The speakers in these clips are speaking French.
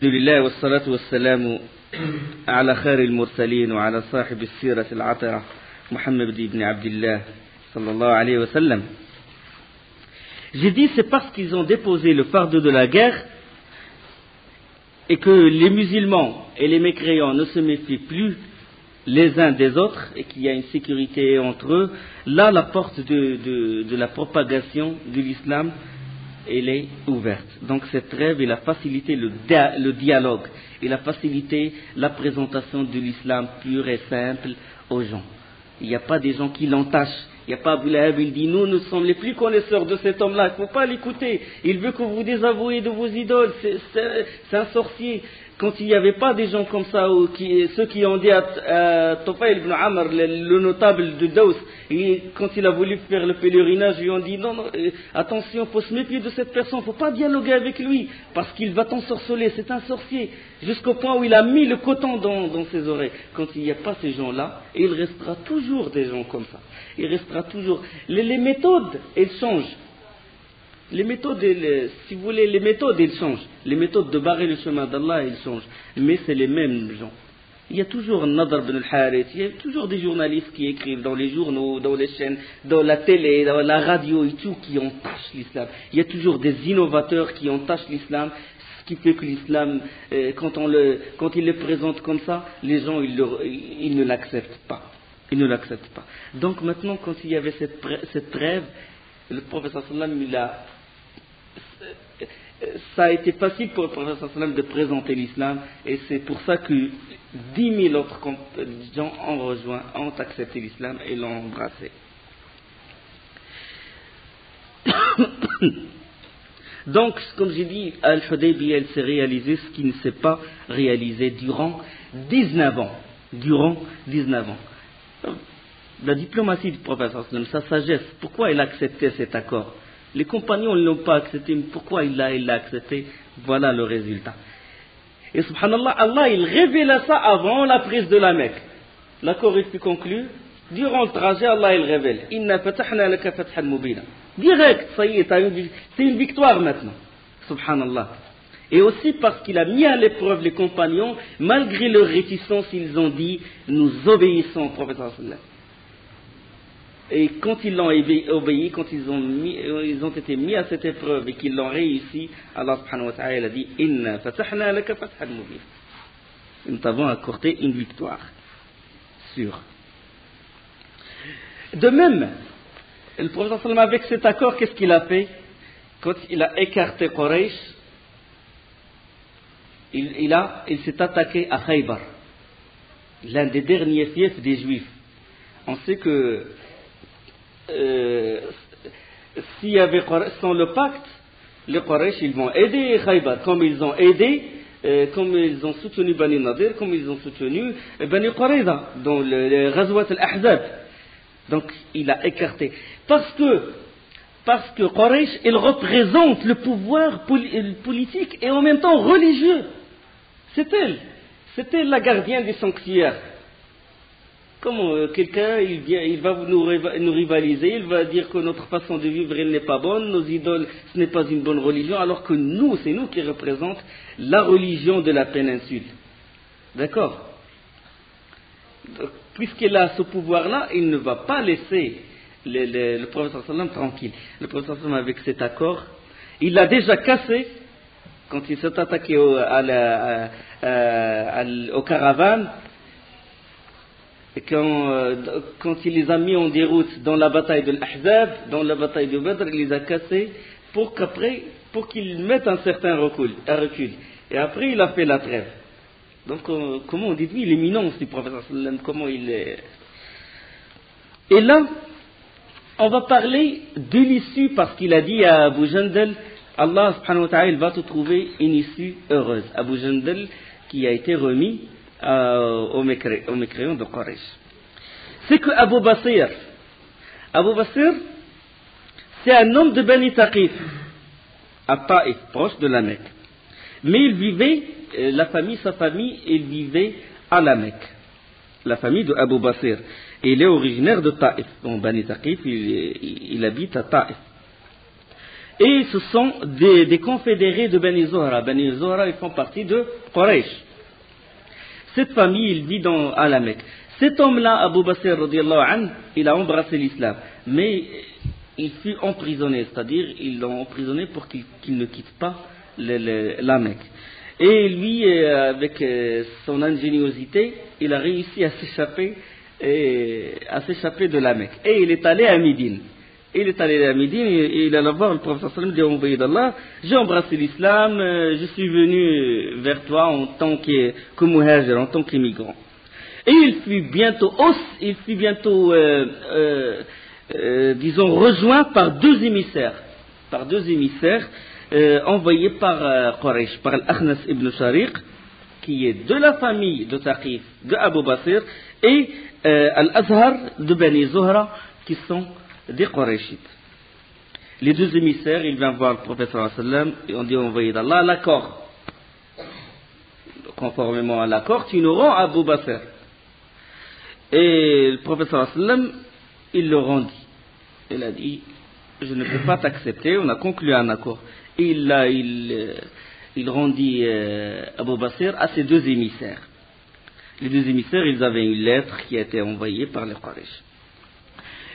الحمد لله والصلاة والسلام على خير المرسلين وعلى صاحب السيرة العطرة محمد بن عبد الله صلى الله عليه وسلم. J'ai dit c'est parce qu'ils ont déposé le fardeau de la guerre et que les musulmans et les mécréants ne se méfient plus les uns des autres et qu'il y a une sécurité entre eux. Là, la porte de la propagation de l'islam, elle est ouverte. Donc cette trêve, elle a facilité le dialogue, il a facilité la présentation de l'islam pur et simple aux gens. Il n'y a pas des gens qui l'entachent. Il n'y a pas Abu Lahab, il dit nous sommes les plus connaisseurs de cet homme-là, il ne faut pas l'écouter, il veut que vous désavouez de vos idoles, c'est un sorcier. Quand il n'y avait pas des gens comme ça, ceux qui ont dit à Tufayl ibn Amr, le notable de Daws, et quand il a voulu faire le pèlerinage, ils lui ont dit non, attention, il faut se méfier de cette personne, il ne faut pas dialoguer avec lui, parce qu'il va t'ensorceler, c'est un sorcier, jusqu'au point où il a mis le coton dans ses oreilles. Quand il n'y a pas ces gens-là, il restera toujours des gens comme ça. Il restera toujours. Les méthodes, elles changent. Les méthodes, si vous voulez, les méthodes, elles changent. Les méthodes de barrer le chemin d'Allah, elles changent. Mais c'est les mêmes gens. Il y a toujours Nadr ibn al-Harith, il y a toujours des journalistes qui écrivent dans les journaux, dans les chaînes, dans la télé, dans la radio et tout, qui entachent l'islam. Il y a toujours des innovateurs qui entachent l'islam, ce qui fait que l'islam, quand il le présente comme ça, les gens, ils ne l'acceptent pas. Ils ne l'acceptent pas. Donc maintenant, quand il y avait cette trêve, le professeur sallam, ça a été facile pour le professeur sallam de présenter l'islam, et c'est pour ça que 10 000 autres gens ont accepté l'islam et l'ont embrassé. Donc, comme j'ai dit, Al-Hudaybiyah, elle s'est réalisé ce qui ne s'est pas réalisé durant 19 ans. Durant 19 ans. La diplomatie du prophète, sa sagesse, pourquoi il a accepté cet accord? Les compagnons ne l'ont pas accepté, mais pourquoi il l'a accepté? Voilà le résultat. Et subhanallah, Allah il révéla ça avant la prise de la Mecque. L'accord est conclu, durant le trajet, Allah il révèle. Inna fatahna laka fathan mubina. Direct, ça y est, c'est une victoire maintenant. Subhanallah. Et aussi parce qu'il a mis à l'épreuve les compagnons, malgré leur réticence, ils ont dit, nous obéissons au prophète sallallahu. Et quand ils l'ont obéi, quand ils ont été mis à cette épreuve et qu'ils l'ont réussi, Allah subhanahu wa ta'ala a dit Inna fatahna laka fathan mubin. Nous t'avons accordé une victoire sûre. De même, le prophète sallallahu avec cet accord, qu'est-ce qu'il a fait? Quand il a écarté Quraysh, il s'est attaqué à Khaybar, l'un des derniers fiefs des Juifs. On sait que s'il y avait sans le pacte, les Quraysh ils vont aider Khaybar, comme ils ont aidé, comme ils ont soutenu Bani Nadir, comme ils ont soutenu Bani Qurayza dans le Ghazwat al-Ahzab. Donc il a écarté parce que Quraysh il représente le pouvoir politique et en même temps religieux. C'est elle la gardienne des sanctuaires. Comme quelqu'un, il va nous rivaliser, il va dire que notre façon de vivre, elle n'est pas bonne, nos idoles, ce n'est pas une bonne religion, alors que c'est nous qui représentons la religion de la péninsule. D'accord? Puisqu'il a ce pouvoir-là, il ne va pas laisser le prophète sallam tranquille. Le prophète sallam, avec cet accord, il l'a déjà cassé quand il s'est attaqué aux caravanes. Et quand il les a mis en déroute dans la bataille de l'Ahzab, dans la bataille de Badr, il les a cassés pour qu'ils mettent un certain recul. Et après, il a fait la trêve. Donc, comment on dit, oui, l'éminence du prophète sallam, comment il est. Et là, on va parler de l'issue, parce qu'il a dit à Abu Jandal, Allah subhanahu wa ta'ala, il va te trouver une issue heureuse. Abu Jandal, qui a été remis aux mécréants de Quraysh. C'est que Abu Basir, c'est un homme de Bani Taqif, à Taïf, proche de la Mecque. Mais il vivait, sa famille, il vivait à la Mecque. La famille de Abu Basir. Et il est originaire de Taïf. Donc Bani Taqif, il habite à Taïf. Et ce sont des confédérés de Bani Zuhra. Bani Zuhra, ils font partie de Quraysh. Cette famille, il vit à la Mecque. Cet homme-là, Abu Basir, il a embrassé l'islam. Mais il fut emprisonné, c'est-à-dire ils l'ont emprisonné pour qu'il ne quitte pas la Mecque. Et lui, avec son ingéniosité, il a réussi à s'échapper de la Mecque. Et il est allé à Médine. Et il alla voir le prophète sallam, dit, envoyé d'Allah, j'ai embrassé l'islam, je suis venu vers toi en tant que muhajir, en tant qu'immigrant. Et il fut bientôt disons, rejoint par deux émissaires, envoyés par Quraysh, par Al-Akhnas ibn Shariq, qui est de la famille de Thaqif, de Abu Basir, et Al-Azhar de Bani Zuhra, qui sont des Qurayshites. Les deux émissaires, ils viennent voir le prophète sallallahu alayhi wa sallam, et on dit envoyé d'Allah, l'accord. Conformément à l'accord, tu nous rends Abu Basir. Et le prophète sallallahu alayhi wa sallam, il le rendit. Il a dit, je ne peux pas t'accepter, on a conclu un accord. Et il rendit Abu Basir à ses deux émissaires. Les deux émissaires, ils avaient une lettre qui a été envoyée par les Quraysh.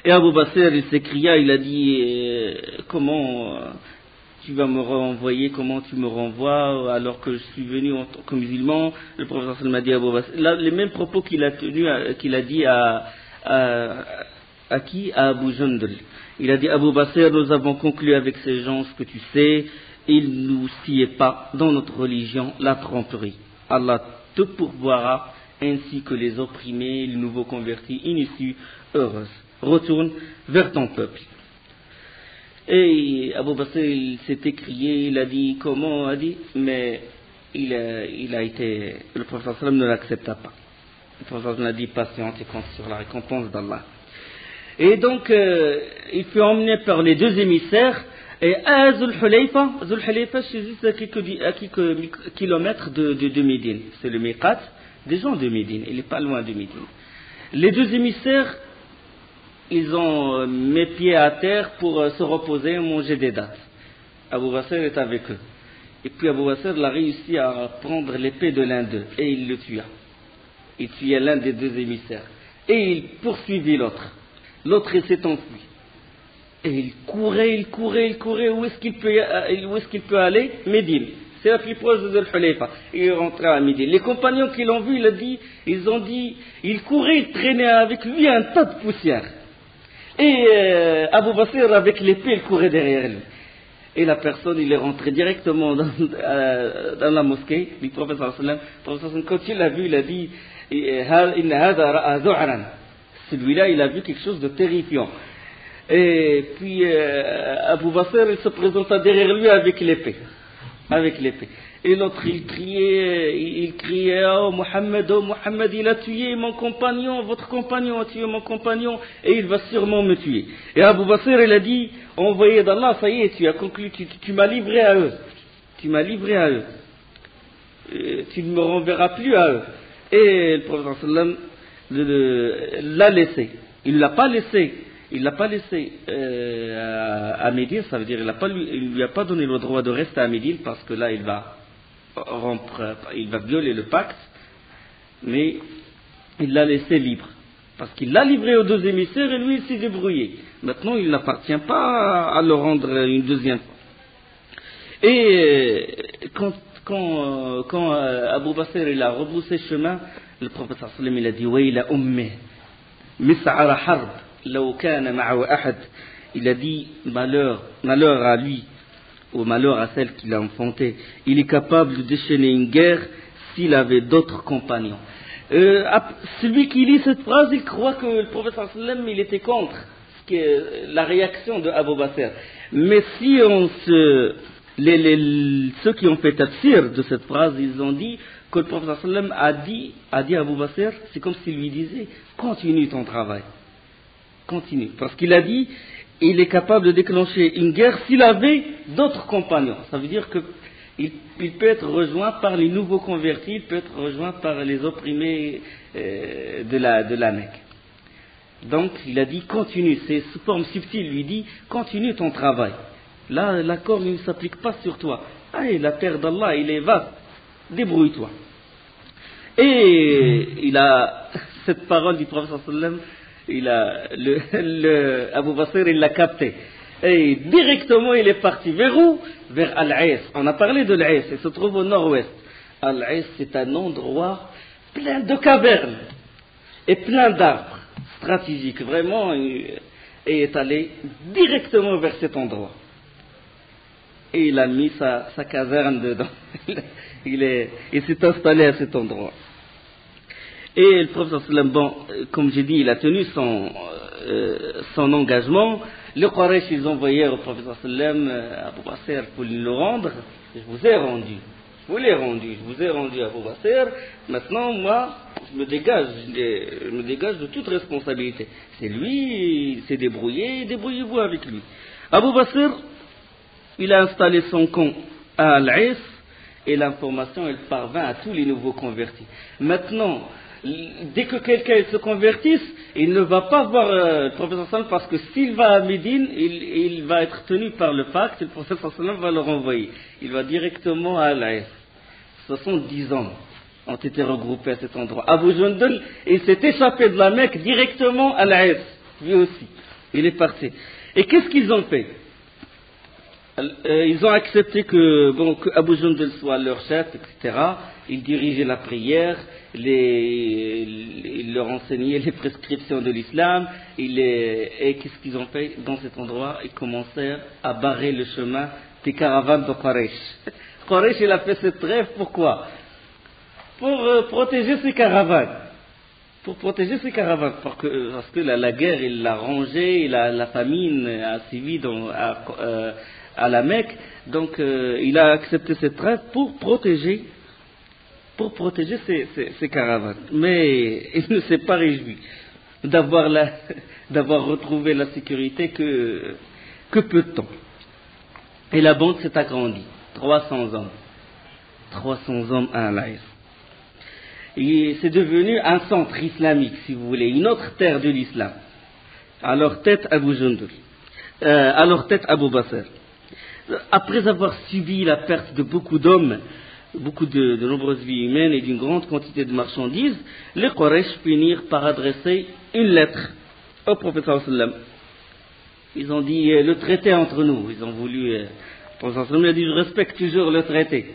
Et Abu Basir, il s'écria, il a dit, comment tu vas me renvoyer, comment tu me renvoies alors que je suis venu en tant que musulman. Le prophète m'a dit à Abu Basir, les mêmes propos qu'il a dit à qui? À Abu Jandal. Il a dit, Abu Basir, nous avons conclu avec ces gens ce que tu sais, il nous sied pas dans notre religion la tromperie. Allah te pourvoira, ainsi que les opprimés, les nouveaux convertis, une issue heureuse. Retourne vers ton peuple. Et Abu Basir, il s'est écrié, il a dit, comment a dit, mais le prophète sallam ne l'accepta pas. Le prophète sallam a dit, patiente et compte sur la récompense d'Allah. Et donc, il fut emmené par les deux émissaires, et à Zul Hulayfa, c'est juste à quelques kilomètres de Médine. C'est le Miqat des gens de Médine, il n'est pas loin de Médine. Les deux émissaires, ils ont mis pied à terre pour se reposer et manger des dattes. Abu Basir est avec eux. Et puis Abu Basir a réussi à prendre l'épée de l'un d'eux, et il le tua. Il tua l'un des deux émissaires. Et il poursuivit l'autre. L'autre, il s'est enfui. Et il courait. Où est-ce qu'il peut aller? Médine. C'est la plus proche de Zul Hulayfa. Il rentra à Médine. Les compagnons qui l'ont vu, ils ont dit, il courait, il traînait avec lui un tas de poussière. Et Abu Basir, avec l'épée, il courait derrière lui. Et la personne, il est rentré directement dans la mosquée du prophète sallallahu alayhi wa sallam. Quand il l'a vu, il a dit, celui-là, il a vu quelque chose de terrifiant. Et puis Abu Basir, il se présenta derrière lui avec l'épée. Et l'autre, il criait, oh Mohammed, il a tué mon compagnon, votre compagnon a tué mon compagnon, et il va sûrement me tuer. Et Abu Basir, il a dit, envoyé d'Allah, ça y est, tu as conclu, tu m'as livré à eux. Tu ne me renverras plus à eux. Et le prophète sallam l'a laissé. Il ne l'a pas laissé à Médine, ça veut dire il lui a pas donné le droit de rester à Médine parce que là il va violer le pacte, mais il l'a laissé libre parce qu'il l'a livré aux deux émissaires et lui il s'est débrouillé. Maintenant il n'appartient pas à le rendre une deuxième fois. Et quand Abu Basir il a rebroussé chemin, le prophète sallallahu alayhi wa sallam il a dit Wayla ummi mis'ara harb. Il a dit malheur à lui, ou malheur à celle qu'il a enfantée. Il est capable de déchaîner une guerre s'il avait d'autres compagnons. Celui qui lit cette phrase, il croit que le prophète sallallahu alayhi wa sallam, il était contre la réaction de Abu Basir. Mais si ceux qui ont fait tafsir de cette phrase, ils ont dit que le prophète sallallahu alayhi wa sallam a dit à Abu Basir, c'est comme s'il lui disait, continue ton travail. Continue. Parce qu'il a dit, il est capable de déclencher une guerre s'il avait d'autres compagnons. Ça veut dire qu'il peut être rejoint par les nouveaux convertis, il peut être rejoint par les opprimés de la Mecque. Donc, il a dit, continue. C'est sous forme subtile, il lui dit, continue ton travail. Là, l'accord ne s'applique pas sur toi. Ah, et la terre d'Allah, il est vaste. Débrouille-toi. Et il a cette parole du prophète sallam, il a Abu Basir, il l'a capté. Et directement, il est parti vers où? Vers Al-Aïs. On a parlé de l'Aïs, il se trouve au nord-ouest. Al-Aïs, c'est un endroit plein de cavernes et plein d'arbres stratégiques, vraiment, et est allé directement vers cet endroit. Et il a mis sa caserne dedans. Il s'est installé à cet endroit. Et le prophète sallam, bon, comme j'ai dit, il a tenu son engagement. Les Quraysh, ils envoyaient au prophète sallam, Abu Basir, pour le rendre. Je vous ai rendu. Je vous l'ai rendu. Je vous ai rendu Abu Basir. Maintenant, moi, je me dégage de toute responsabilité. C'est lui, il s'est débrouillé, débrouillez-vous avec lui. Abu Basir, il a installé son camp à Al-Aïs et l'information, elle parvint à tous les nouveaux convertis. Maintenant, dès que quelqu'un se convertisse, il ne va pas voir le prophète sallam parce que s'il va à Médine, il va être tenu par le pacte et le prophète sallam va le renvoyer. Il va directement à Al-Aïs. 70 hommes ont été regroupés à cet endroit. Abu Jundal, il s'est échappé de la Mecque directement à Al-Aïs, lui aussi. Il est parti. Et qu'est-ce qu'ils ont fait? Ils ont accepté que Abu Jundal soit leur chef, etc. Ils dirigeaient la prière, ils leur enseignaient les prescriptions de l'islam. Et qu'est-ce qu'ils ont fait dans cet endroit? Ils commencèrent à barrer le chemin des caravanes de Quraysh. Quraysh, il a fait cette trêve, pourquoi? Pour protéger ses caravanes. Parce que la guerre, il l'a rangé, la famine a sévi à la Mecque, donc il a accepté cette trêve pour protéger ses caravanes. Mais il ne s'est pas réjoui d'avoir retrouvé la sécurité que peu de temps. Et la bande s'est agrandie, 300 hommes à Al-Aïs. Et c'est devenu un centre islamique, si vous voulez, une autre terre de l'islam. À leur tête, Abu Jundal. À leur tête, Abu Basir. Après avoir subi la perte de beaucoup d'hommes, beaucoup de nombreuses vies humaines et d'une grande quantité de marchandises, les Quraysh finirent par adresser une lettre au prophète sallam. Ils ont dit le traité entre nous. Ils ont voulu, le prophète sallam a dit je respecte toujours le traité.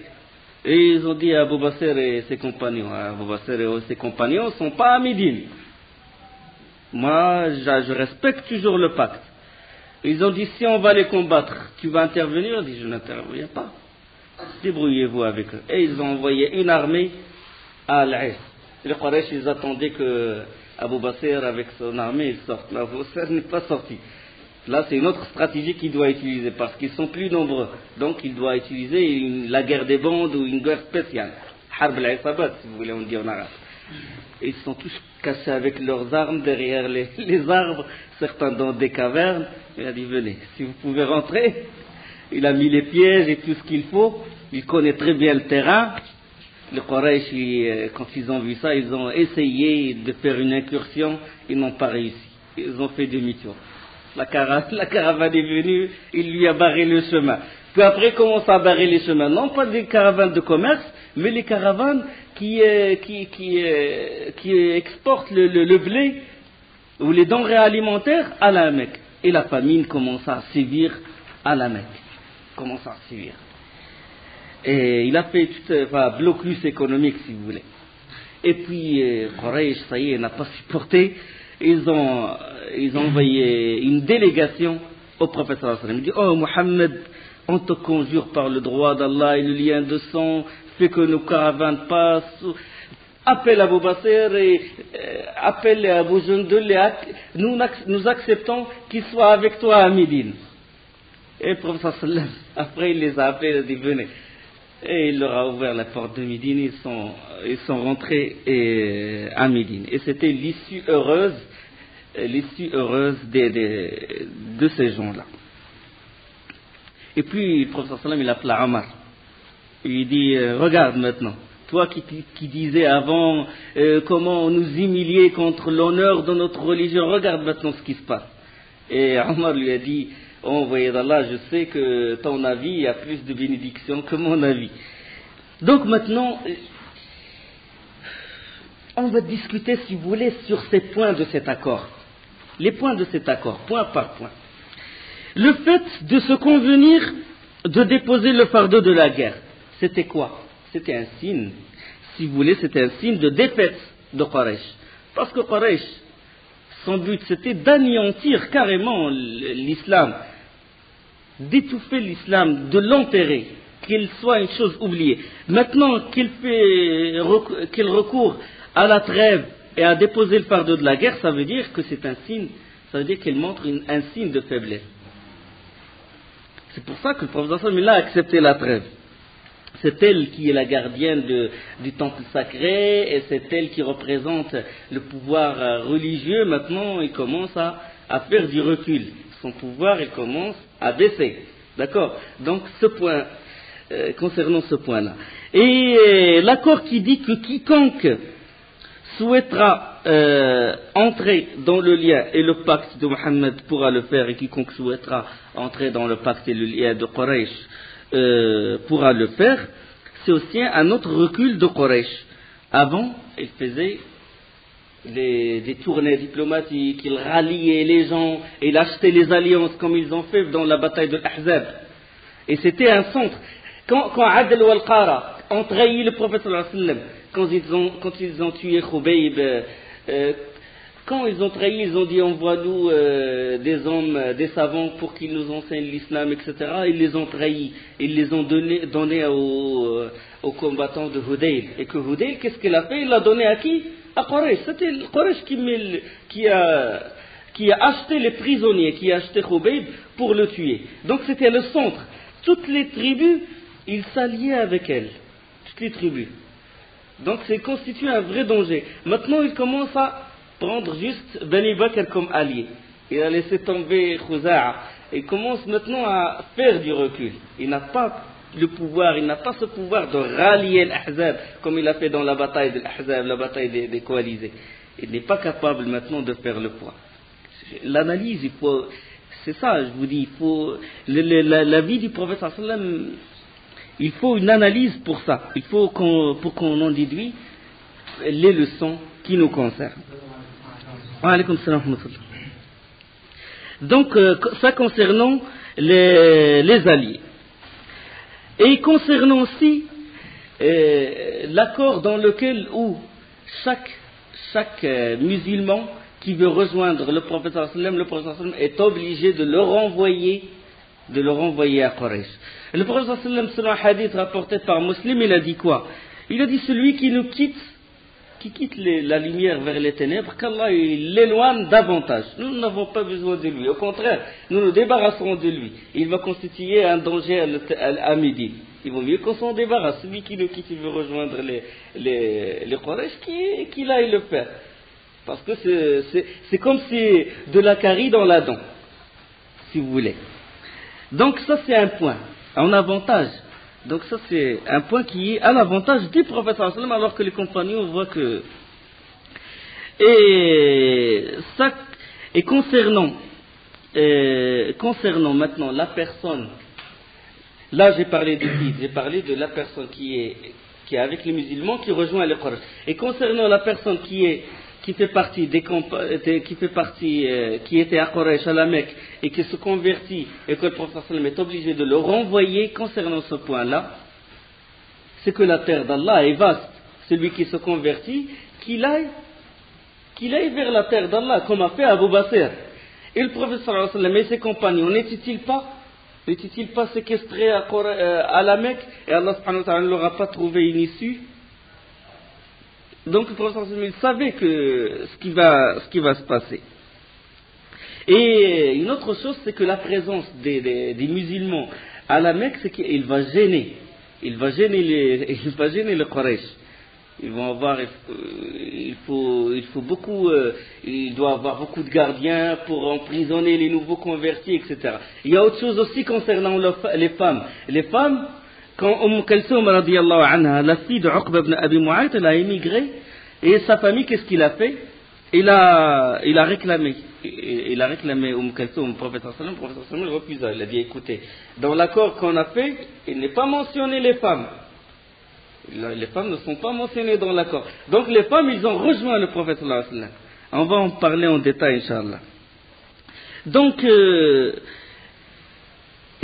Et ils ont dit à Abu Basir et ses compagnons, Abu Basir et ses compagnons ne sont pas à Médine. Moi, je respecte toujours le pacte. Ils ont dit, si on va les combattre, tu vas intervenir? On dit, je n'interviens pas. Débrouillez-vous avec eux. Et ils ont envoyé une armée à Al-Aïs. Les Quraysh, ils attendaient que Abu Basir, avec son armée, il sorte. Mais Abu Basir n'est pas sorti. Là, c'est une autre stratégie qu'il doit utiliser, parce qu'ils sont plus nombreux. Donc, il doit utiliser la guerre des bandes ou une guerre spéciale. Harb al-Isabat, si vous voulez, on dit en arabe. Et ils sont tous cachés avec leurs armes derrière les arbres, certains dans des cavernes. Il a dit, venez, si vous pouvez rentrer. Il a mis les pièges et tout ce qu'il faut. Il connaît très bien le terrain. Les Quraysh, quand ils ont vu ça, ils ont essayé de faire une incursion. Ils n'ont pas réussi. Ils ont fait demi-tour. La caravane est venue, il lui a barré le chemin. Puis après, il commence à barrer les chemins. Non pas des caravanes de commerce, mais les caravanes qui exportent le blé ou les denrées alimentaires à la Mecque. Et la famine commence à sévir à la Mecque. Et il a fait blocus économique, si vous voulez. Et puis, Quraysh, ça y est, n'a pas supporté. Ils ont envoyé une délégation au prophète sallallahu alayhi wa sallam. Il dit, oh Mohammed, on te conjure par le droit d'Allah et le lien de sang, fais que nos caravanes passent. Appelle Abu Basir et appelle Abu Jundal. Nous acceptons qu'il soit avec toi à Médine. Et le prophète sallallahu alayhi wa sallam, après il les a appelés, il a dit, venez. Et il leur a ouvert la porte de Médine, ils sont rentrés à Médine. Et c'était l'issue heureuse de ces gens-là. Et puis, le prophète sallam, il appela Omar. Il dit, regarde maintenant, toi qui disais avant comment nous humilier contre l'honneur de notre religion, regarde maintenant ce qui se passe. Et Omar lui a dit, oh, envoyé d'Allah, je sais que ton avis a plus de bénédictions que mon avis. Donc maintenant, on va discuter, si vous voulez, sur ces points de cet accord. Les points de cet accord, point par point. Le fait de se convenir de déposer le fardeau de la guerre, c'était quoi? C'était un signe, si vous voulez, c'était un signe de défaite de Quraysh. Parce que Quraysh, son but, c'était d'anéantir carrément l'islam, d'étouffer l'islam, de l'enterrer, qu'il soit une chose oubliée. Maintenant qu'il recourt à la trêve et à déposer le fardeau de la guerre, ça veut dire que c'est un signe, ça veut dire qu'il montre un signe de faiblesse. C'est pour ça que le prophète sallallahu a accepté la trêve. C'est elle qui est la gardienne du temple sacré et c'est elle qui représente le pouvoir religieux. Maintenant, il commence à faire du recul. Son pouvoir, il commence à baisser. D'accord? Donc, ce point, concernant ce point-là. Et l'accord qui dit que quiconque souhaitera entrer dans le lien et le pacte de Mohammed pourra le faire, et quiconque souhaitera entrer dans le pacte et le lien de Quraysh pourra le faire, c'est aussi un autre recul de Quraysh. Avant, il faisait des tournées diplomatiques, il ralliait les gens, il achetait les alliances comme ils ont fait dans la bataille de l'Ahzab. Et c'était un centre. Quand Adl ou Al-Qara ont trahi le prophète sallallahu alayhi wa sallam, quand ils ont tué Khubayb, quand ils ont trahi, ils ont dit envoie-nous des hommes, des savants pour qu'ils nous enseignent l'islam, etc. Ils les ont trahis, ils les ont donnés aux combattants de Hudayl. Et que Hudayl, qu'est-ce qu'il a fait? Il l'a donné à qui? À Quraysh. C'était Quraysh qui a acheté les prisonniers, qui a acheté Khubayb pour le tuer. Donc c'était le centre. Toutes les tribus, ils s'alliaient avec elles. Toutes les tribus. Donc c'est constitué un vrai danger. Maintenant, il commence à prendre juste Bani Bakr comme allié. Il a laissé tomber Khuza'a. Il commence maintenant à faire du recul. Il n'a pas le pouvoir, il n'a pas ce pouvoir de rallier l'Ahzab comme il a fait dans la bataille de l'Ahzab, la bataille des coalisés. Il n'est pas capable maintenant de faire le poids. L'analyse, il faut... C'est ça, je vous dis, il faut... La vie du prophète sallallahu alayhi wa sallam, il faut une analyse pour ça. Il faut pour qu'on en déduise les leçons qui nous concernent. Wa alaykoum salam wa rahmatullah. Donc, ça concernant les alliés. Et concernant aussi l'accord dans lequel où chaque musulman qui veut rejoindre le prophète sallallahu alayhi wa sallam, le prophète sallallahu alayhi wa sallam est obligé de le renvoyer à Quraysh. Le prophète sallallahu alayhi wa sallam, selon un hadith rapporté par Muslim, il a dit quoi? Il a dit celui qui nous quitte, la lumière vers les ténèbres, qu'Allah l'éloigne davantage. Nous n'avons pas besoin de lui. Au contraire, nous nous débarrasserons de lui. Il va constituer un danger à Médine. Il vaut mieux qu'on s'en débarrasse. Celui qui nous quitte, il veut rejoindre les Quraysh, qu'il aille le faire. Parce que c'est comme si de la carie dans la dent, si vous voulez. Donc ça c'est un point, en avantage. Donc ça c'est un point qui est à l'avantage du prophète sallallahu alayhi wa sallam, alors que les compagnons voient que... Et concernant maintenant la personne, là j'ai parlé du guide, j'ai parlé de la personne qui est avec les musulmans, qui rejoint les Quraysh. Et concernant la personne qui était à Quraysh, à la Mecque, et qui se convertit, et que le prophète sallallahu alayhi wa sallam est obligé de le renvoyer concernant ce point-là, c'est que la terre d'Allah est vaste. Celui qui se convertit, qu'il aille vers la terre d'Allah, comme a fait Abu Basir. Et le prophète sallallahu alayhi wa sallam et ses compagnons, n'étaient-ils pas séquestrés à la Mecque, et Allah subhanahu wa ta'ala ne leur a pas trouvé une issue? Donc le prophète il savait ce qui va se passer. Et une autre chose, c'est que la présence des musulmans à la Mecque, c'est qu'il va gêner. Il va gêner le Quraysh. Ils vont avoir, il doit avoir beaucoup de gardiens pour emprisonner les nouveaux convertis, etc. Il y a autre chose aussi concernant les femmes. Les femmes, quand Kalsoum radiyallahu anha, la fille de Uqba ibn Abi Mu'ayt, elle a émigré, et sa famille, qu'est-ce qu'il a fait? il a réclamé Kalsoum au prophète sallam, le prophète sallam refusa. Il a dit écoutez, dans l'accord qu'on a fait, il n'est pas mentionné les femmes. Les femmes ne sont pas mentionnées dans l'accord. Donc les femmes, ils ont rejoint le prophète sallallahu alayhi wa sallam. On va en parler en détail, Inch'Allah. Donc,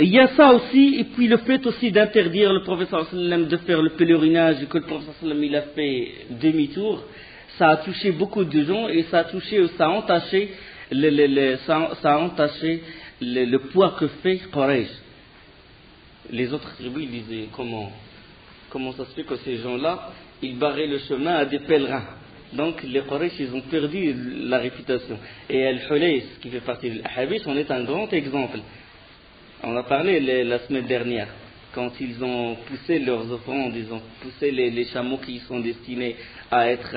il y a ça aussi, et puis le fait aussi d'interdire le prophète sallallahu alayhi wa sallam de faire le pèlerinage, et que le prophète sallallahu alayhi wa sallam il a fait demi-tour, ça a touché beaucoup de gens, et ça a entaché le poids que fait Quraysh. Les autres tribus, ils disaient, comment ça se fait que ces gens-là, ils barraient le chemin à des pèlerins. Donc les Quraysh, ils ont perdu la réputation. Et Al-Hulays, qui fait partie de l'Ahabish, en est un grand exemple. On a parlé la semaine dernière, quand ils ont poussé leurs offrandes, ils ont poussé les chameaux qui sont destinés à être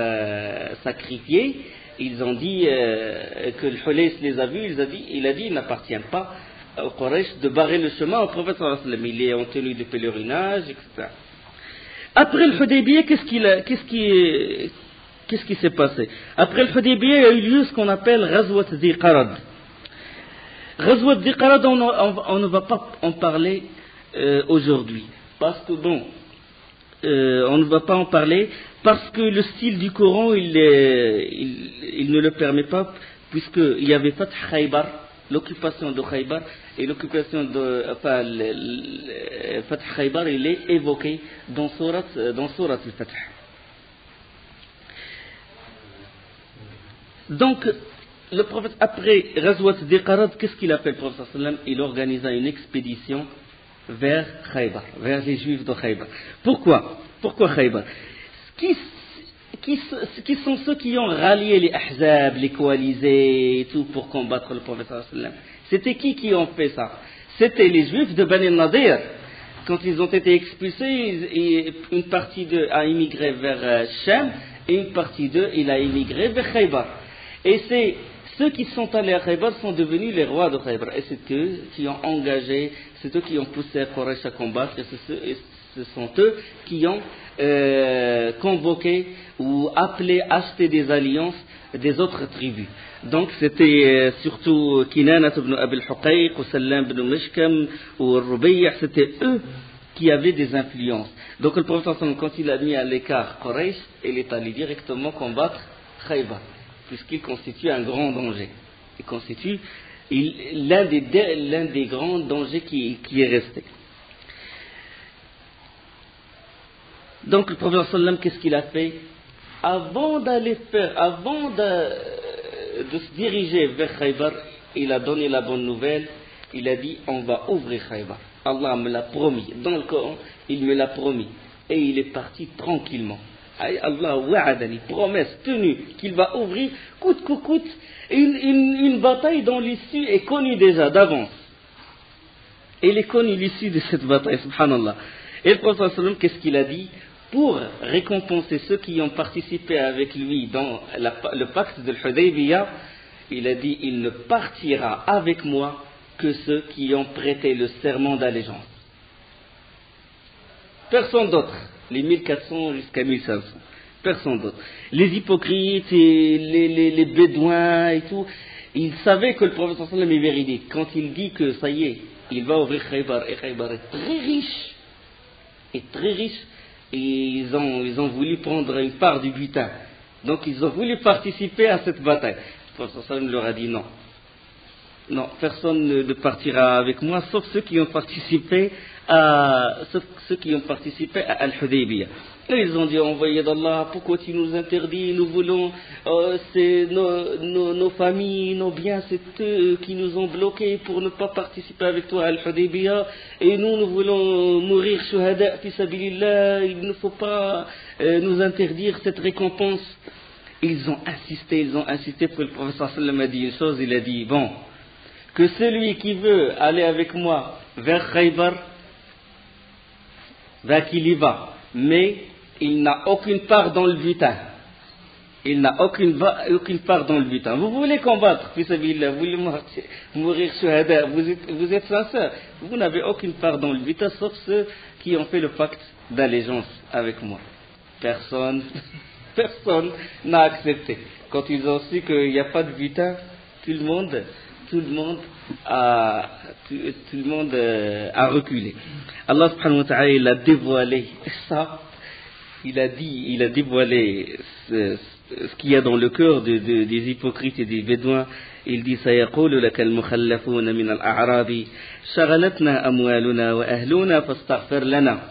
sacrifiés, ils ont dit que le Hulays les a vus, il a dit il n'appartient pas au Quraysh de barrer le chemin au prophète sallallahu alayhi wa sallam. Il est en tenue de pèlerinage, etc. Après le Hudaybiyah, qu'est-ce qui s'est passé? Après le Hudaybiyah, il y a eu lieu ce qu'on appelle Ghazwat Dhi Qarad. Ghazwat Dhi Qarad, on ne va pas en parler aujourd'hui. Parce que on ne va pas en parler parce que le style du Coran, il ne le permet pas, puisqu'il y avait Fath Khaybar, l'occupation de Khaybar, et l'occupation de Fath Khaybar, il est évoqué dans Surat al-Fath. Donc, le prophète, après Ghazwat Dhi Qarad, qu'est-ce qu'il a fait le prophète sallam? Il organisa une expédition vers Khaybar, vers les Juifs de Khaybar. Pourquoi Khaybar? Qui sont ceux qui ont rallié les Ahzab, les coalisés et tout pour combattre le prophète sallallahu alayhi wa sallam? C'était qui ont fait ça? C'était les Juifs de Bani Nadir. Quand ils ont été expulsés, une partie d'eux a immigré vers Shem et une partie d'eux a immigré vers Khaybar. Et c'est ceux qui sont allés à Khaybar sont devenus les rois de Khaybar. Et c'est eux qui ont engagé, c'est eux qui ont poussé Quraysh à combattre, et ce sont eux qui ont convoqué ou appelé, acheté des alliances des autres tribus. Donc c'était surtout Kinana ibn Abi al-Huqayq, ou Sallam ibn Mishkam, ou Rubayh, c'était eux qui avaient des influences. Donc le prophète, quand il a mis à l'écart Quraysh, il est allé directement combattre Khaybar, puisqu'il constitue un grand danger. Il constitue l'un des grands dangers qui est resté. Donc le prophète sallam, qu'est-ce qu'il a fait? Avant de se diriger vers Khaybar, il a donné la bonne nouvelle. Il a dit on va ouvrir Khaybar. Allah me l'a promis. Dans le Coran, il me l'a promis. Et il est parti tranquillement. Allah wa'adani, promesse tenue qu'il va ouvrir coûte que coûte une bataille dont l'issue est connue déjà d'avance. Il est connu l'issue de cette bataille, subhanallah. Et le prophète sallam, qu'est-ce qu'il a dit? Pour récompenser ceux qui ont participé avec lui dans le pacte de l'Hudaybiyah, il a dit il ne partira avec moi que ceux qui ont prêté le serment d'allégeance. Personne d'autre. Les 1400 jusqu'à 1500. Personne d'autre. Les hypocrites et les bédouins et tout, ils savaient que le prophète sallallahu alayhi wa sallam est véridique. Quand il dit que ça y est, il va ouvrir Khaybar, et Khaybar est très riche. Et très riche. Et ils ont voulu prendre une part du butin. Donc ils ont voulu participer à cette bataille. Le prophète sallallahu alayhi wa sallam leur a dit non. Non, personne ne partira avec moi, sauf ceux qui ont participé à Al-Hudaybiyah. Et ils ont dit, envoyé d'Allah, pourquoi tu nous interdis? Nous voulons, c'est nos familles, nos biens, c'est eux qui nous ont bloqués pour ne pas participer avec toi à Al-Hudaybiyah. Et nous voulons mourir shuhada fi sabilillah. Il ne faut pas nous interdire cette récompense. Ils ont insisté, pour que le prophète sallallahu alayhi wa sallam a dit une chose, il a dit, bon, que celui qui veut aller avec moi vers Khaybar, qu'il y va, mais il n'a aucune part dans le butin. Il n'a aucune part dans le butin. Vous voulez combattre, vous voulez mourir shuhada, vous êtes sincère, vous n'avez aucune part dans le butin, sauf ceux qui ont fait le pacte d'allégeance avec moi. Personne Personne n'a accepté. Quand ils ont su qu'il n'y a pas de butin, tout le monde a reculé. Allah subhanahu wa ta'ala, il a dévoilé ça. Il a dévoilé ce qu'il y a dans le cœur des hypocrites et des bédouins. Il dit سيقول لك المخلفون من الأعراب شغلتنا أموالنا وأهلنا فاستغفر لنا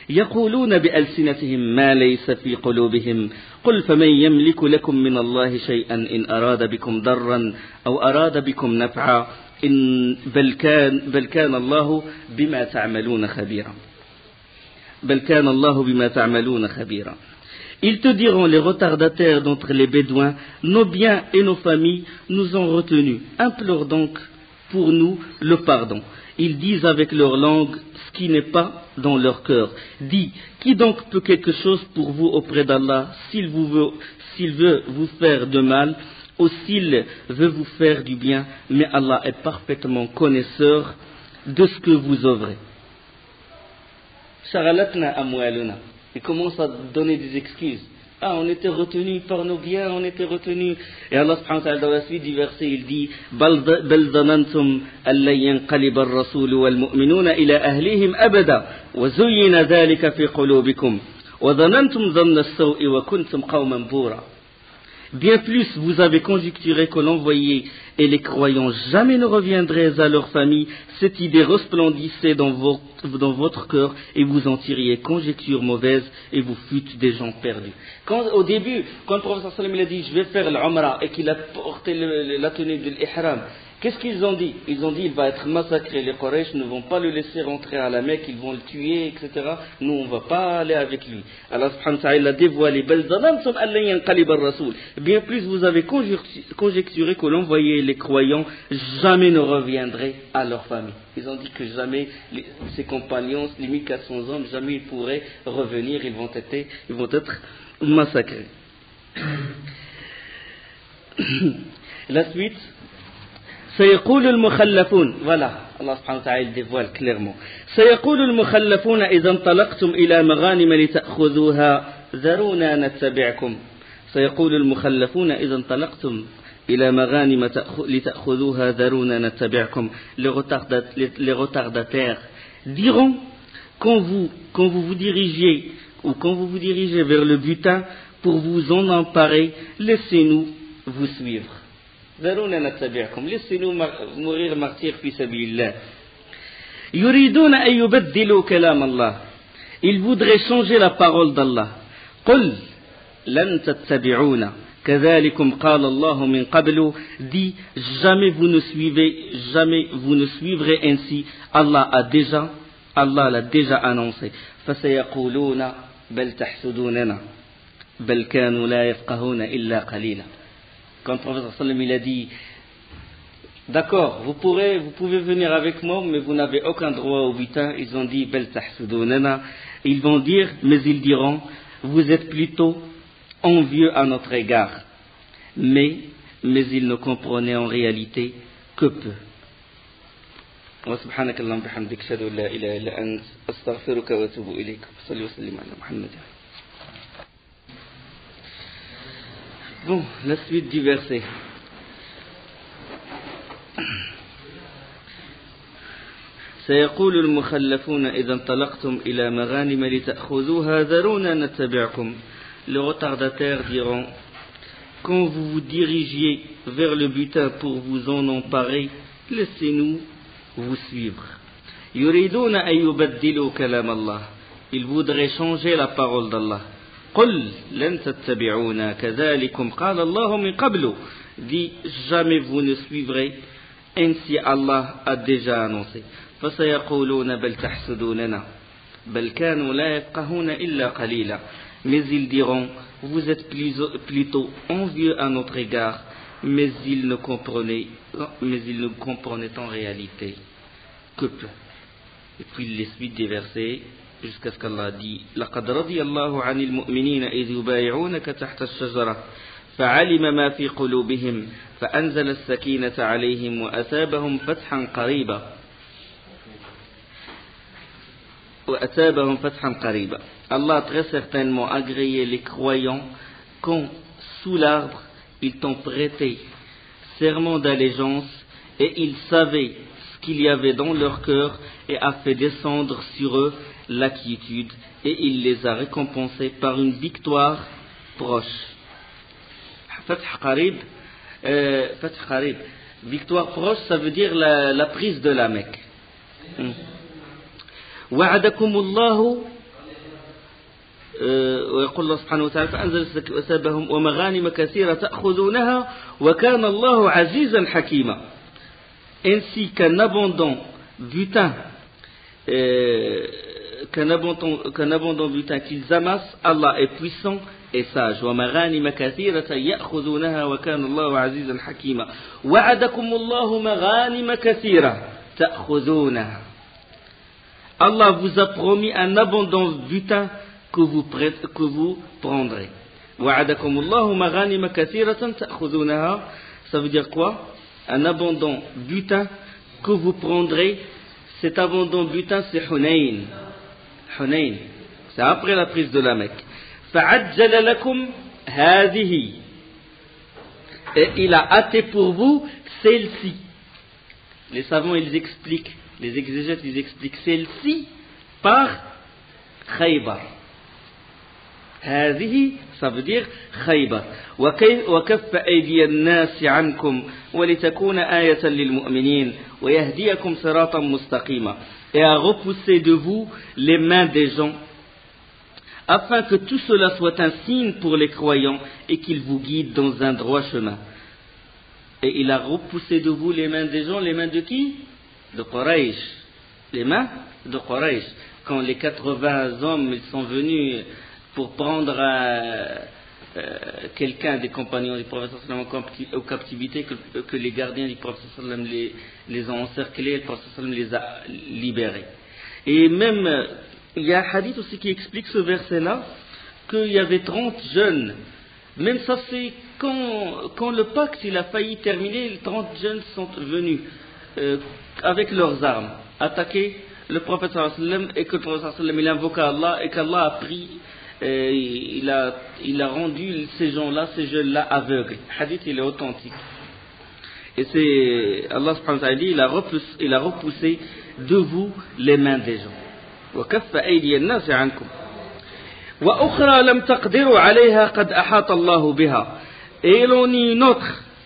يقولون بألسنتهم ما ليس في قلوبهم قل فمن يملك لكم من الله شيئا إن أراد بكم ضرا أو أراد بكم نفعا بل كان الله بما تعملون خبيرا بل كان الله بما تعملون خبيرا. Ils te diront, les retardataires d'entre les Bédouins, nos biens et nos familles nous ont retenus. Implore donc pour nous le pardon. Ils disent avec leur langue ce qui n'est pas dans leur cœur. Dis, qui donc peut quelque chose pour vous auprès d'Allah, s'il veut vous faire de mal ou s'il veut vous faire du bien, mais Allah est parfaitement connaisseur de ce que vous œuvrez. Shaghalatna amwaluna. Il commence à donner des excuses. Ah, on était retenus par nos biens, on était retenus. Et Allah subhanahu wa ta'ala, dans la suite du verset, il dit بَلْ ظَنَنْتُمْ أَلَّنْ يَنْقَلِبَ الرَّسُولُ وَالْمُؤْمِنُونَ إِلَى أَهْلِهِمْ أَبَدًا وَزُيِّنَ ذَلِكَ فِي قُلُوبِكُمْ وَظَنَنْتُمْ ظَنَّ السَّوْءِ وَكُنْتُمْ قَوْمًا بُورًا. Bien plus, vous avez conjecturé que l'envoyé et les croyants jamais ne reviendraient à leur famille. Cette idée resplendissait dans votre cœur et vous en tiriez conjecture mauvaise et vous fûtes des gens perdus. Au début, quand le prophète sallallahu alayhi wa sallam a dit « je vais faire l'umrah » et qu'il a porté la tenue de l'ihram, qu'est-ce qu'ils ont dit? Ils ont dit il va être massacré, les Quraysh ne vont pas le laisser rentrer à la Mecque, ils vont le tuer, etc. Nous on ne va pas aller avec lui. Allah subhanahu wa ta'ala a dévoilé bien plus vous avez conjecturé que l'envoyé et les croyants jamais ne reviendraient à leur famille. Ils ont dit que jamais ces compagnons, les 1400 hommes, jamais ils pourraient revenir, ils vont être massacrés. La suite. سيقول المخلفون voilà Allah subhanahu wa ta'ala dévoile clairement سيقول المخلفون إذا انطلقتم إلى مغانم لتأخذوها ذرونا نتبعكم سيقول المخلفون إذا انطلقتم إلى مغانم لتأخذوها ذرونا نتبعكم. Les retardataires diront quand vous vous dirigez vers le butin pour vous en emparer, laissez-nous vous suivre. ذرونا نتبعكم. Laissez-nous mourir martyrs في سبيل الله. يريدون أن يبدلوا كلام الله. Ils voudraient changer la parole d'Allah. قل لن تتبعونا كذلكم قال الله من قبل. Dis jamais vous ne suivrez ainsi. Allah l'a déjà annoncé. فسيقولون بل تحسدوننا بل كانوا لا يفقهون إلا قليلا. Quand le prophète sallam il a dit d'accord, vous pouvez venir avec moi, mais vous n'avez aucun droit au butin. Ils ont dit bel tahsudunana. Ils vont dire, mais ils diront, vous êtes plutôt envieux à notre égard. Mais ils ne comprenaient en réalité que peu. وسبحانك اللهم وبحمدك اشهد ان لا اله الا انت استغفرك واتوب اليك صل وسلم على محمد. Bon, la suite du verset. سيقول المخلفون إذا انطلقتم إلى مغانم لتأخذوها ذرونا نتبعكم. Les retardataires diront quand vous vous dirigiez vers le butin pour vous en emparer, laissez-nous vous suivre. يريدون أن يبدلوا كلام الله. Ils voudraient changer la parole d'Allah. قل لن تتبعونا كذلكم قال الله من قبل. Dis jamais vous ne suivrez, ainsi Allah a déjà annoncé. فسيقولون بل تحسدوننا بل كانوا لا يفقهون إلا قليلا. Mais ils diront vous êtes plutôt envieux à notre égard, mais ils ne comprenaient en réalité que peu. Et puis les suites des versets jusqu'à ce qu'Allah dit لقد رضي الله عن المؤمنين إذ يبايعونك تحت الشجرة فعلم ما في قلوبهم فأنزل السكينة عليهم وأثابهم فتحا قريبا. Allah a très certainement agréé les croyants quand, sous l'arbre, ils t'ont prêté serment d'allégeance, et ils savaient ce qu'il y avait dans leur cœur, et a fait descendre sur eux la quiétude, et il les a récompensés par une victoire proche. Fath Qarib, victoire proche, ça veut dire la prise de la Mecque. وعدكم الله ويقول الله سبحانه وتعالى فأنزل سبهم ومغانم كثيرة تأخذونها وكان الله عزيزا حكيما. Ainsi qu'un abondant butin qu'ils amassent, Allah est puissant et sage. ومغانم كثيرة يأخذونها وكان الله عزيزا حكيما. وعدكم الله مغانم كثيرة تأخذونها. Allah vous a promis un abondant butin que vous prendrez. وعدكم الله مغانم كثيرة تأخذونها. Ça veut dire quoi? Un abondant butin que vous prendrez. Cet abondant butin, c'est Hunayn. Hunayn, c'est après la prise de la Mecque. فعجل لكم هذه. Et il a hâté pour vous celle-ci. Les savants, ils expliquent, les exégètes, ils expliquent celle-ci par Khaybar. هذه, ça veut dire Khaybar. وكف أيدي الناس عنكم ولتكون آية للمؤمنين ويهديكم صراطا مستقيما. Et à repousser de vous les mains des gens, afin que tout cela soit un signe pour les croyants et qu'ils vous guident dans un droit chemin. Et il a repoussé de vous les mains des gens, les mains de qui? De Quraysh. Les mains de Quraysh. Quand les 80 hommes ils sont venus pour prendre quelqu'un des compagnons du prophète sallam en captivité, que les gardiens du prophète sallam les ont encerclés, et le prophète sallam les a libérés. Et même, il y a un hadith aussi qui explique ce verset-là, qu'il y avait 30 jeunes. Même ça, c'est quand le pacte il a failli terminer, les 30 jeunes sont venus avec leurs armes, attaquer le prophète sallallahu alayhi wa sallam, et que le prophète sallallahu alayhi wa sallam il invoqua Allah, et qu'Allah a pris, il a rendu ces gens-là, ces jeunes-là aveugles. Le hadith il est authentique. Et c'est Allah subhanahu wa ta'ala dit, il a repoussé de vous les mains des gens. وكف أيدي الناس عنكم وأخرى لم تقدروا عليها قد أحاط الله بها. Et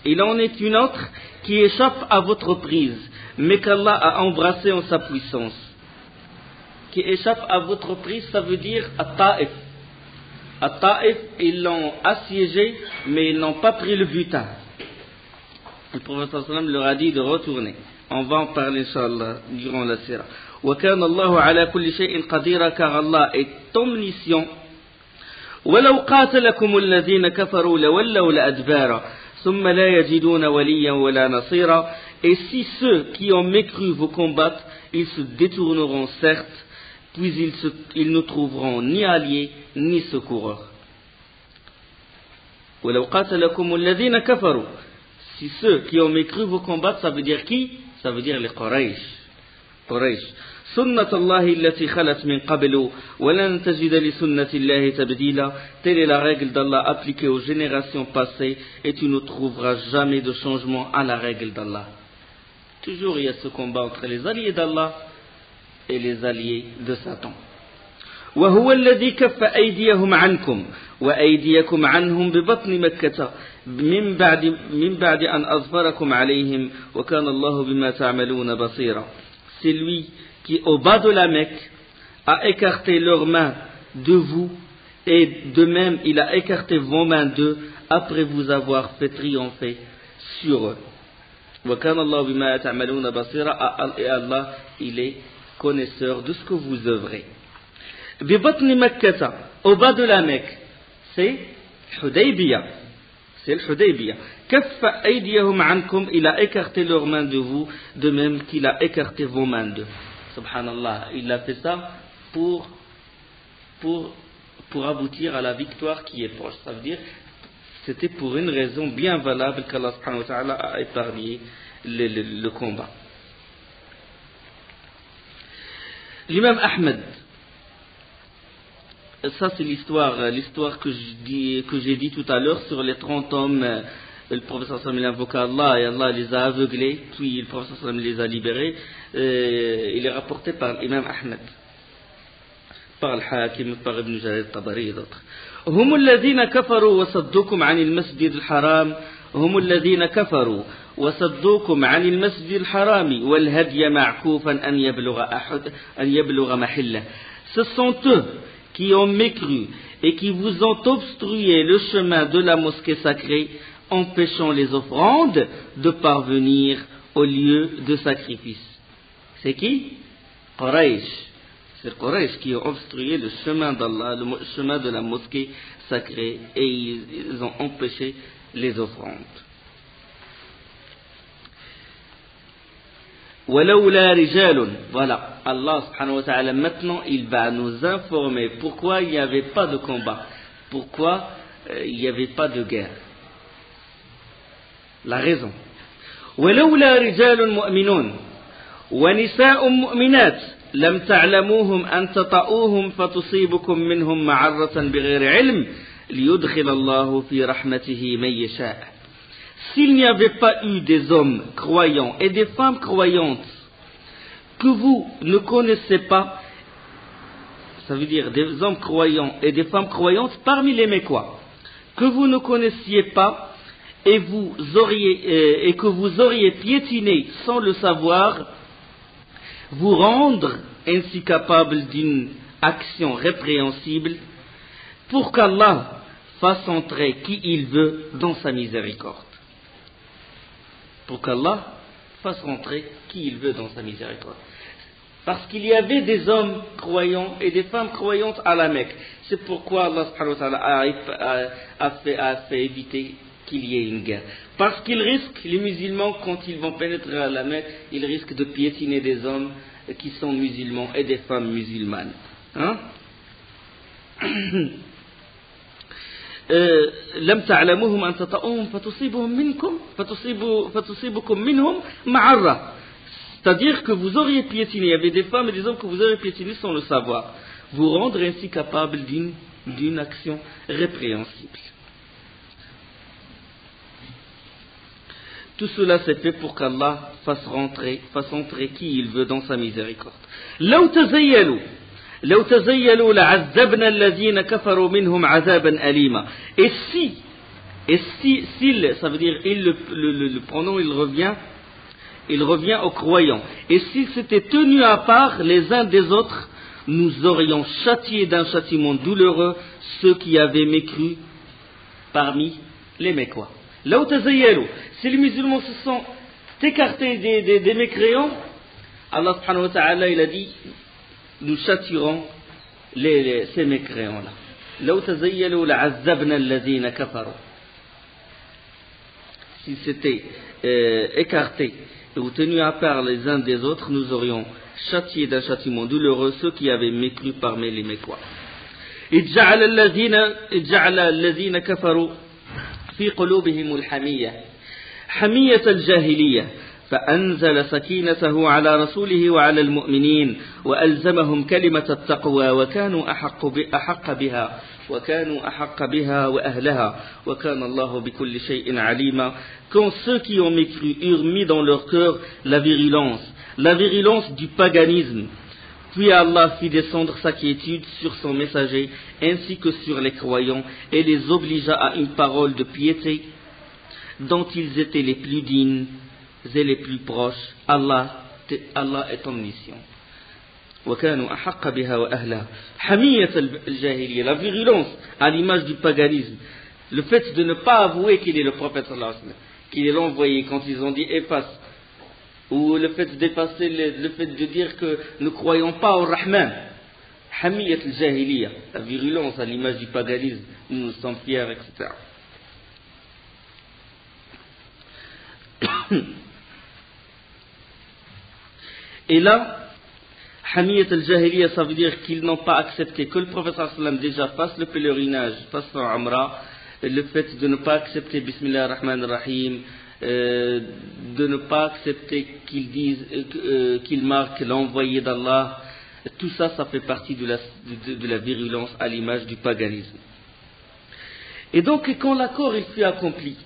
il en est une autre qui échappe à votre prise, mais qu'Allah a embrassé en sa puissance. Qui échappe à votre prise, ça veut dire At-Ta'if. At-Ta'if, ils l'ont assiégé, mais ils n'ont pas pris le butin. Le prophète sallallahu alayhi wa sallam leur a dit de retourner. On va en parler, Inch'Allah, durant la sira. وَكَانَ اللَّهُ عَلَى كُلِّ شَيْءٍ قَدِيرًا, car Allah est omniscient. وَلَوْ قَاتَلَكُمُ الَّذِينَ كَفَرُوا لَوَلَّوْا الْأَدْبَارَ ثُمَّ لَا يَجِدُونَ وَلِيًّا وَلَا نَصِيرًا. Et si ceux qui ont mécru vous combattent, ils se détourneront certes, puis ils ne trouveront ni alliés ni secoureurs. وَلَوْ قَاتَلَكُمُ الَّذِينَ كَفَرُوا. Si ceux qui ont mécru vous combattent, ça veut dire qui? Ça veut dire les Quraysh. سنة الله التي خلت من قبل ولن تجد لسنة الله تبديلا. Telle est la règle d'Allah appliquée aux générations passées, et tu ne trouveras jamais de changement à la règle d'Allah. Toujours il y a ce combat entre les alliés d'Allah et les alliés de Satan. وهو الذي كف أيديهم عنكم وأيديكم عنهم ببطن مكة من بعد أن أظفركم عليهم وكان الله بما تعملون بصيرا. C'est lui qui, au bas de la Mecque, a écarté leurs mains de vous, et de même il a écarté vos mains d'eux après vous avoir fait triompher sur eux. وَكَانَ اللَّهُ بِمَا تَعْمَلُونَ بَصِيرًا. Et Allah, il est connaisseur de ce que vous œuvrez. بِبَطْنِ مَكَّةَ, au bas de la Mecque, c'est Hudaybiyah. C'est le Hudaybiyah. كَفَّ أَيْدِيَهُمْ عَنْكُمْ, il a écarté leurs mains de vous, de même qu'il a écarté vos mains d'eux. Subhanallah, il a fait ça pour aboutir à la victoire qui est proche. Ça veut dire, c'était pour une raison bien valable qu'Allah subhanahu wa ta'ala a épargné le combat. L'imam Ahmed, ça c'est l'histoire que j'ai dit tout à l'heure sur les 30 hommes. Le professeur Sallam invoqua Allah et Allah les a aveuglés, puis le professeur Sallam les a libérés. Il est rapporté par l'imam Ahmed, par al-Hakim, par Ibn Jarir al-Tabari et d'autres. هم الذين كفروا وصدوكم عن المسجد الحرام هم الذين كفروا وصدوكم عن المسجد الحرام والهدي معكوفا أن يبلغ محله. Ce sont eux qui ont mécru et qui vous ont obstrué le chemin de la mosquée sacrée, empêchant les offrandes de parvenir au lieu de sacrifice. C'est qui? Quraysh. C'est Quraysh qui ont obstrué le chemin d'Allah, le chemin de la mosquée sacrée, et ils ont empêché les offrandes. وَلَوْلَا رِجَالٌ. Voilà, Allah subhanahu wa ta'ala maintenant il va nous informer pourquoi il n'y avait pas de combat, pourquoi il n'y avait pas de guerre. La raison. وَلَوْلَا رِجَالٌ مُؤْمِنُونَ وَنِسَاءٌ مُؤْمِنَاتٌ لم تعلموهم أن تطؤوهم فتصيبكم منهم معرة بغير علم ليدخل الله في رحمته من يشاء. S'il n'y avait pas eu des hommes croyants et des femmes croyantes que vous ne connaissez pas, ça veut dire des hommes croyants et des femmes croyantes parmi les Mécois, que vous ne connaissiez pas et que vous auriez piétiné sans le savoir, vous rendre ainsi capable d'une action répréhensible, pour qu'Allah fasse entrer qui il veut dans sa miséricorde. Pour qu'Allah fasse entrer qui il veut dans sa miséricorde. Parce qu'il y avait des hommes croyants et des femmes croyantes à la Mecque. C'est pourquoi Allah subhanahu wa ta'ala a fait éviter qu'il y ait une guerre. Parce qu'ils risquent, les musulmans, quand ils vont pénétrer à la Mecque, ils risquent de piétiner des hommes qui sont musulmans et des femmes musulmanes. Hein? لم تعلموهم أن تطؤوهم فتصيبكم منهم معرة. C'est-à-dire que vous auriez piétiné, il y avait des femmes et des hommes que vous auriez piétiné sans le savoir, vous rendre ainsi capable d'une action répréhensible. Tout cela s'est fait pour qu'Allah fasse entrer qui il veut dans sa miséricorde. لو تزيلوا لعذبنا الذين كفروا منهم عذابا أليما. Et si, ça veut dire, le pronom il revient aux croyants. Et s'ils s'étaient tenus à part les uns des autres, nous aurions châtié d'un châtiment douloureux ceux qui avaient mécru parmi les Mécois. لو تزيلوا. Si les musulmans se sont écartés des mécréants, Allah subhanahu wa ta'ala il a dit, nous châtierons ces mécréants-là. لو تزيلوا لعذبنا الذين كفروا. S'ils s'étaient écartés ou tenus à part les uns des autres, nous aurions châtié d'un châtiment douloureux ceux qui avaient mécru parmi les Mécois. إذ جعل الذين كفروا في قلوبهم الحمية حمية الجاهلية فأنزل سكينته على رسوله وعلى المؤمنين وألزمهم كلمة التقوى وكانوا أحق بها وأهلها وكان الله بكل شيء عليما. Quand ceux qui ont mécru eurent mis dans leur cœur la virulence du paganisme, puis Allah fit descendre sa quiétude sur son messager ainsi que sur les croyants et les obligea à une parole de piété dont ils étaient les plus dignes et les plus proches. Allah est omniscient. وَكَانُوا أَحَقَّ بِهَا وَأَهْلَهَا. حَمِيَّةَ الْجَاهِلِيَّة, la virulence à l'image du paganisme, le fait de ne pas avouer qu'il est le prophète sallallahu alayhi wa sallam, qu'il est l'envoyé quand ils ont dit efface, ou le fait d'effacer, le fait de dire que nous ne croyons pas au Rahman. Hamiyat al-Jahiliya, la virulence à l'image du paganisme, nous sommes fiers, etc. Et là, Hamiyat al-Jahiliya, ça veut dire qu'ils n'ont pas accepté que le prophète sallallahu alayhi wa sallam déjà fasse le pèlerinage, fasse son Umrah, le fait de ne pas accepter Bismillah ar-Rahman ar-Rahim, de ne pas accepter qu'ils disent, qu'ils marquent l'envoyé d'Allah, tout ça, ça fait partie de la virulence à l'image du paganisme. Et donc, quand l'accord il fut accompli,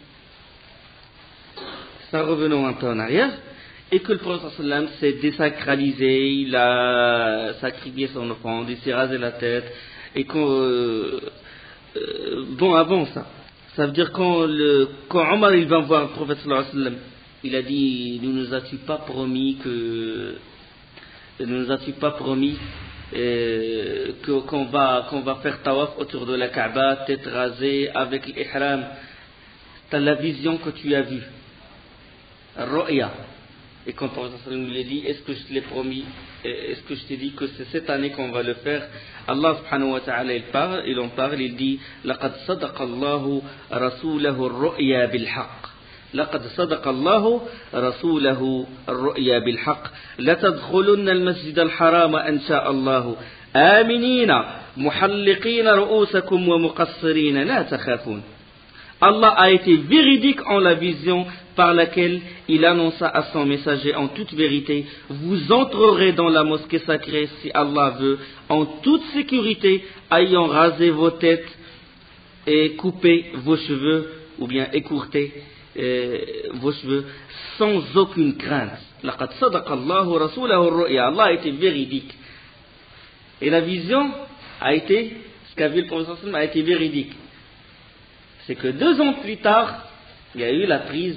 ça revenons un peu en arrière, et que le prophète sallam s'est désacralisé, il a sacrifié son offrande, il s'est rasé la tête, et bon, avant ça veut dire quand Omar il va voir le prophète sallallahu alayhi wa sallam, il a dit, ne nous as-tu pas promis qu'on va faire tawaf autour de la Kaaba, tête rasée, avec l'ihram. T'as la vision que tu as vue, Ru'ya. Et quand le prophète lui a dit, est-ce que je te l'ai promis, est-ce que je t'ai dit que c'est cette année qu'on va le faire? Allah subhanahu wa ta'ala il en parle, il dit لقد صدق الله رسوله الرؤيا بالحق لقد صدق الله رسوله الرؤيا بالحق لتدخلن المسجد الحرام إن شاء الله آمنين محلقين رؤوسكم ومقصرين لا تخافون. Allah a été véridique en la vision par laquelle il annonça à son messager en toute vérité, vous entrerez dans la mosquée sacrée si Allah veut, en toute sécurité, ayant rasé vos têtes et coupé vos cheveux, ou bien écourté vos cheveux, sans aucune crainte. لَقَدْ صَدَقَ اللَّهُ رَسُولَهُ الرُّؤْيَا. Allah a été véridique. Et la vision a été, ce qu'a vu le prophète a été véridique. C'est que 2 ans plus tard, il y a eu la prise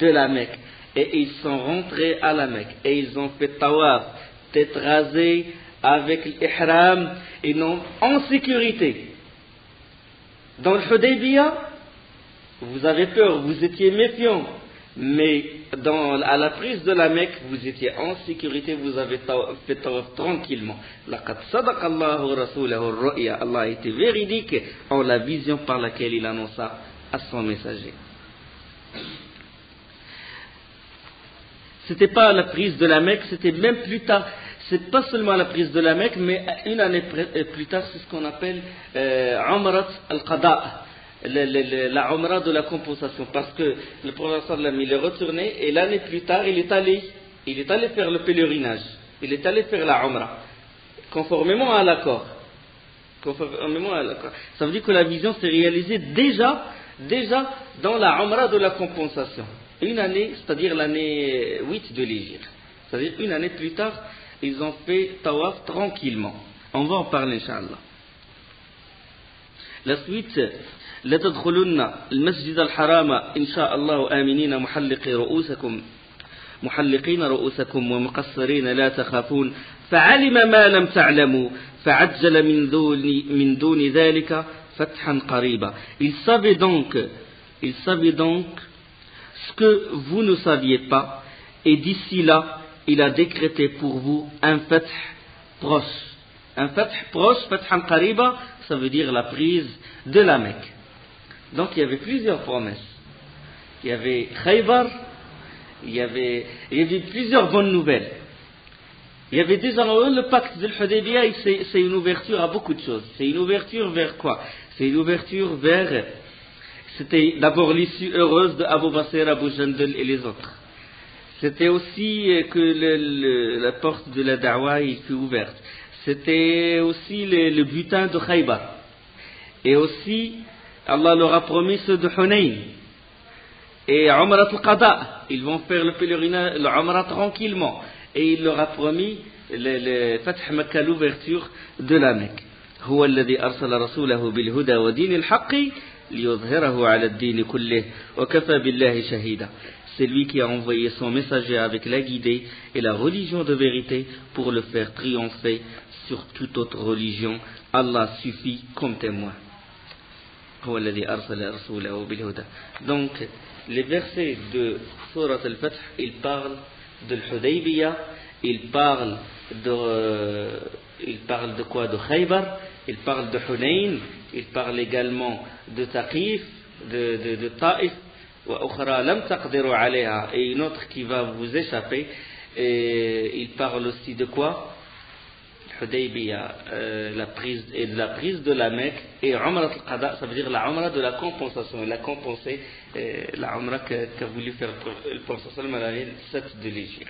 de la Mecque. Et ils sont rentrés à la Mecque. Et ils ont fait tawaf, tête rasée, avec l'ihram, et non en sécurité. Dans le Hudaybiyah, vous avez peur, vous étiez méfiant. Mais à la prise de la Mecque, vous étiez en sécurité, vous avez fait tawaf tranquillement. لَقَدْ صَدَقَ اللَّهُ رَسُولَهُ الرُّؤْيَا. Allah a été véridique en la vision par laquelle il annonça à son messager. C'était pas la prise de la Mecque, c'était même plus tard. C'est pas seulement la prise de la Mecque, mais une année plus tard, c'est ce qu'on appelle Umrat al-Qada'. La Umrah de la compensation, parce que le prophète sallam il est retourné et l'année plus tard il est allé faire le pèlerinage, il est allé faire la Umrah conformément à l'accord. Ça veut dire que la vision s'est réalisée déjà dans la Umrah de la compensation, une année, c'est-à-dire l'année 8 de l'Hégire, c'est-à-dire une année plus tard ils ont fait tawaf tranquillement. On va en parler Inch'Allah. La suite, لتدخلن المسجد الحرام إن شاء الله آمنين محلقين رؤوسكم ومقصرين لا تخافون فعلم ما لم تعلموا فعجل من دون ذلك فتحا قريبا. Il savait donc ce que vous ne saviez pas, et d'ici là il a décrété pour vous un fath proche. Un fath proche, fathan qariba, ça veut dire la prise de la Mecque. Donc il y avait plusieurs promesses. Il y avait Khaybar, il y avait plusieurs bonnes nouvelles. Il y avait déjà le pacte de l'Hudaybiyah, c'est une ouverture à beaucoup de choses. C'est une ouverture vers quoi? C'est une ouverture vers... C'était d'abord l'issue heureuse de Abu Basir, Abu Jandal et les autres. C'était aussi que la porte de la da'wa il fut ouverte. C'était aussi le butin de Khaybar. Et aussi... Allah leur a promis ceux de Hunayn et Umrat al-Qada. Ils vont faire le pèlerinage, le Umrah tranquillement. Et il leur a promis le Fath Makkah, l'ouverture de la Mecque. هو الذي أرسل رسوله بالهدى ودين الحق ليظهره على الدين كله وكفى بالله شهيدا. C'est lui qui a envoyé son messager avec la guidée et la religion de vérité pour le faire triompher sur toute autre religion. Allah suffit comme témoin. Donc, les versets de Surat al-Fath, ils parlent de l'Hudaybiyah, ils parlent de quoi? De Khaybar, ils parlent de Hunayn, ils parlent également de Taqif, de Taif, et une autre qui va vous échapper, et ils parlent aussi de quoi? Hudaybiyah, la prise de la Mecque, et Umrah al-Qada, ça veut dire la Umrah de la compensation. Il a compensé la Umrah qu'a voulu faire le prophète sallallahu alayhi wa sallam à l'année 7 de l'Hégire.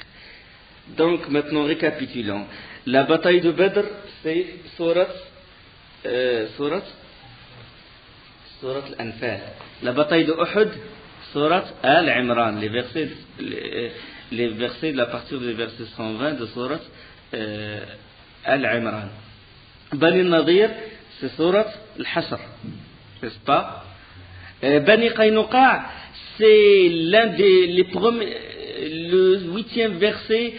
Donc maintenant récapitulons. La bataille de Badr, c'est Surat Al-Anfal. La bataille de Uhud, Surat Al-Imran, les versets de la partie du verset 120 de Surat Al-Imran. Bani Nadir, c'est Surat Al-Hasr, n'est-ce pas? Bani Qaynuqa, c'est l'un des premiers, le 8e verset